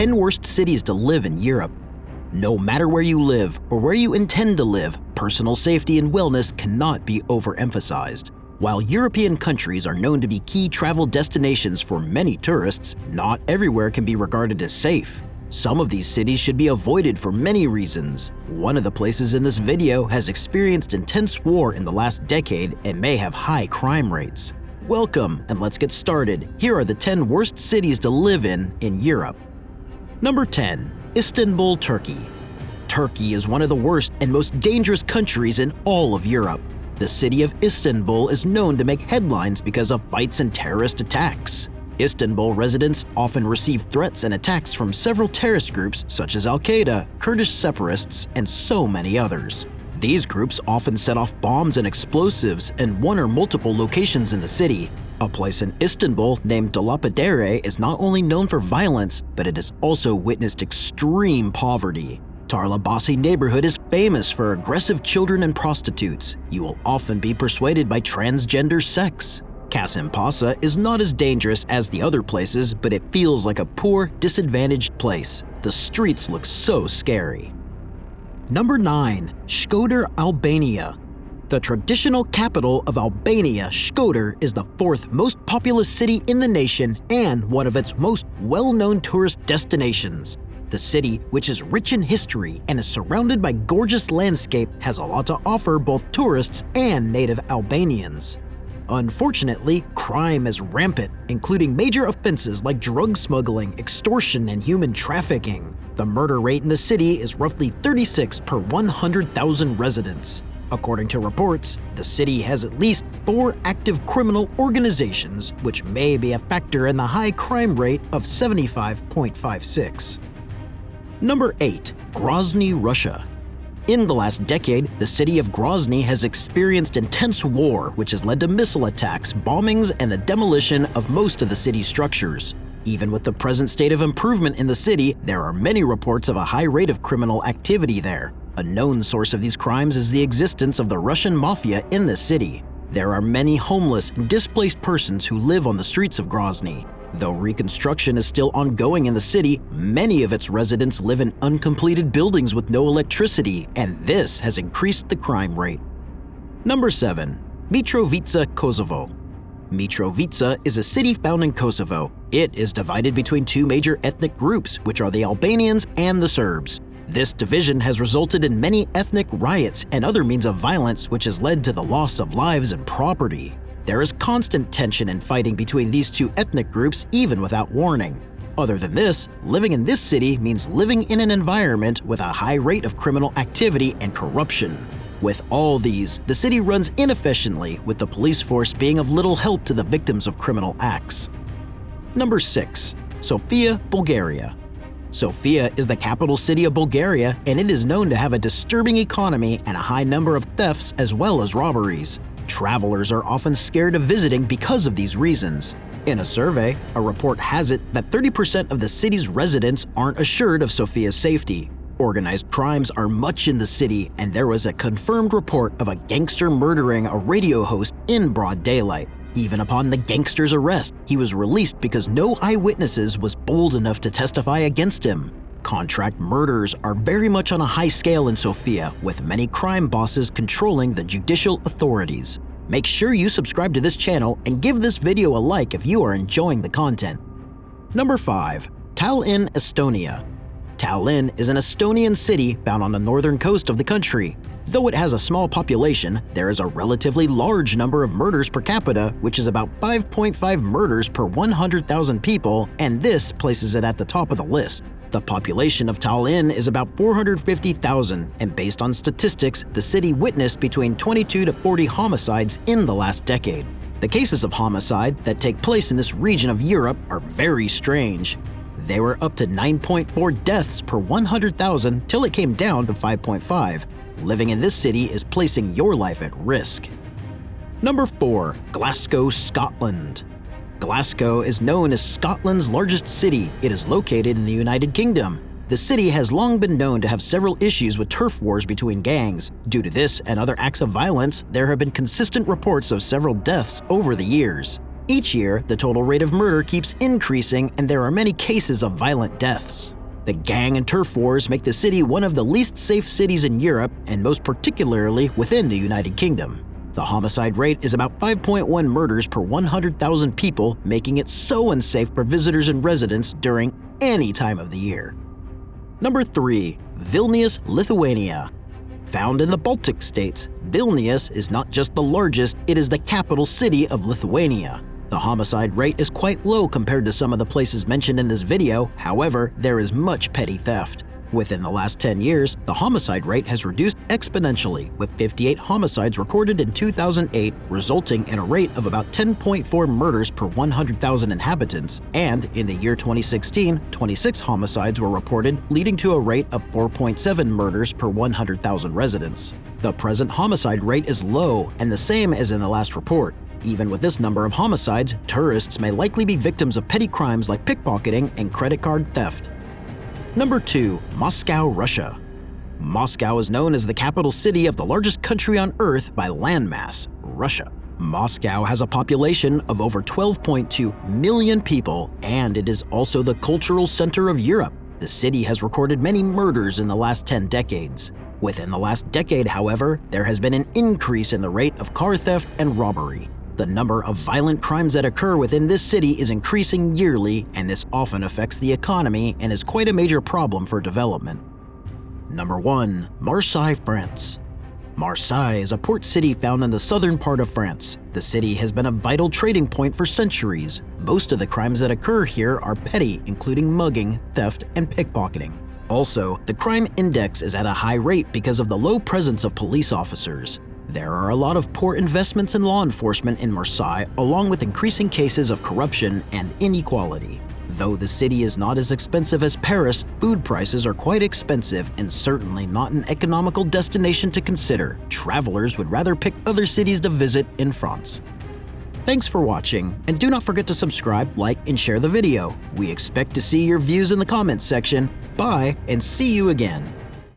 10 worst cities to live in Europe. No matter where you live or where you intend to live, personal safety and wellness cannot be overemphasized. While European countries are known to be key travel destinations for many tourists, not everywhere can be regarded as safe. Some of these cities should be avoided for many reasons. One of the places in this video has experienced intense war in the last decade and may have high crime rates. Welcome, and let's get started. Here are the 10 worst cities to live in Europe. Number 10. Istanbul, Turkey. Turkey is one of the worst and most dangerous countries in all of Europe. The city of Istanbul is known to make headlines because of fights and terrorist attacks. Istanbul residents often receive threats and attacks from several terrorist groups such as Al-Qaeda, Kurdish separatists, and so many others. These groups often set off bombs and explosives in one or multiple locations in the city. A place in Istanbul named Dolapdere is not only known for violence, but it has also witnessed extreme poverty. Tarlabaşı neighborhood is famous for aggressive children and prostitutes. You will often be persuaded by transgender sex. 𝗔𝗯ance is not as dangerous as the other places, but it feels like a poor, disadvantaged place. The streets look so scary. Number 9. Shkodër, Albania. The traditional capital of Albania, Shkodër, is the 4th most populous city in the nation and one of its most well-known tourist destinations. The city, which is rich in history and is surrounded by gorgeous landscape, has a lot to offer both tourists and native Albanians. Unfortunately, crime is rampant, including major offenses like drug smuggling, extortion, and human trafficking. The murder rate in the city is roughly 36 per 100,000 residents. According to reports, the city has at least 4 active criminal organizations, which may be a factor in the high crime rate of 75.56. Number 8. Grozny, Russia. In the last decade, the city of Grozny has experienced intense war, which has led to missile attacks, bombings, and the demolition of most of the city's structures. Even with the present state of improvement in the city, there are many reports of a high rate of criminal activity there. A known source of these crimes is the existence of the Russian mafia in the city. There are many homeless and displaced persons who live on the streets of Grozny. Though reconstruction is still ongoing in the city, many of its residents live in uncompleted buildings with no electricity, and this has increased the crime rate. Number 7. Mitrovica, Kosovo. Mitrovica is a city found in Kosovo. It is divided between 2 major ethnic groups, which are the Albanians and the Serbs. This division has resulted in many ethnic riots and other means of violence, which has led to the loss of lives and property. There is constant tension and fighting between these 2 ethnic groups even without warning. Other than this, living in this city means living in an environment with a high rate of criminal activity and corruption. With all these, the city runs inefficiently, with the police force being of little help to the victims of criminal acts. Number 6. Sofia, Bulgaria. Sofia is the capital city of Bulgaria, and it is known to have a disturbing economy and a high number of thefts as well as robberies. Travelers are often scared of visiting because of these reasons. In a survey, a report has it that 30% of the city's residents aren't assured of Sofia's safety. Organized crimes are much in the city, and there was a confirmed report of a gangster murdering a radio host in broad daylight. Even upon the gangster's arrest, he was released because no eyewitnesses was bold enough to testify against him. Contract murders are very much on a high scale in Sofia, with many crime bosses controlling the judicial authorities. Make sure you subscribe to this channel and give this video a like if you are enjoying the content. Number 5. Tallinn, Estonia. Tallinn is an Estonian city found on the northern coast of the country. Though it has a small population, there is a relatively large number of murders per capita, which is about 5.5 murders per 100,000 people, and this places it at the top of the list. The population of Tallinn is about 450,000, and based on statistics, the city witnessed between 22 to 40 homicides in the last decade. The cases of homicide that take place in this region of Europe are very strange. They were up to 9.4 deaths per 100,000 till it came down to 5.5. Living in this city is placing your life at risk. Number 4. Glasgow, Scotland. Glasgow is known as Scotland's largest city. It is located in the United Kingdom. The city has long been known to have several issues with turf wars between gangs. Due to this and other acts of violence, there have been consistent reports of several deaths over the years. Each year, the total rate of murder keeps increasing and there are many cases of violent deaths. The gang and turf wars make the city one of the least safe cities in Europe and most particularly within the United Kingdom. The homicide rate is about 5.1 murders per 100,000 people, making it so unsafe for visitors and residents during any time of the year. Number 3. Vilnius, Lithuania. Found in the Baltic states, Vilnius is not just the largest, it is the capital city of Lithuania. The homicide rate is quite low compared to some of the places mentioned in this video, however, there is much petty theft. Within the last 10 years, the homicide rate has reduced exponentially, with 58 homicides recorded in 2008, resulting in a rate of about 10.4 murders per 100,000 inhabitants, and in the year 2016, 26 homicides were reported, leading to a rate of 4.7 murders per 100,000 residents. The present homicide rate is low, and the same as in the last report. Even with this number of homicides, tourists may likely be victims of petty crimes like pickpocketing and credit card theft. Number 2. Moscow, Russia. Moscow is known as the capital city of the largest country on Earth by landmass, Russia. Moscow has a population of over 12.2 million people, and it is also the cultural center of Europe. The city has recorded many murders in the last 10 decades. Within the last decade, however, there has been an increase in the rate of car theft and robbery. The number of violent crimes that occur within this city is increasing yearly, and this often affects the economy and is quite a major problem for development. Number 1. Marseille, France. Marseille is a port city found in the southern part of France. The city has been a vital trading point for centuries. Most of the crimes that occur here are petty, including mugging, theft, and pickpocketing. Also, the crime index is at a high rate because of the low presence of police officers. There are a lot of poor investments in law enforcement in Marseille, along with increasing cases of corruption and inequality. Though the city is not as expensive as Paris, food prices are quite expensive and certainly not an economical destination to consider. Travelers would rather pick other cities to visit in France. Thanks for watching, and do not forget to subscribe, like, and share the video. We expect to see your views in the comments section. Bye, and see you again.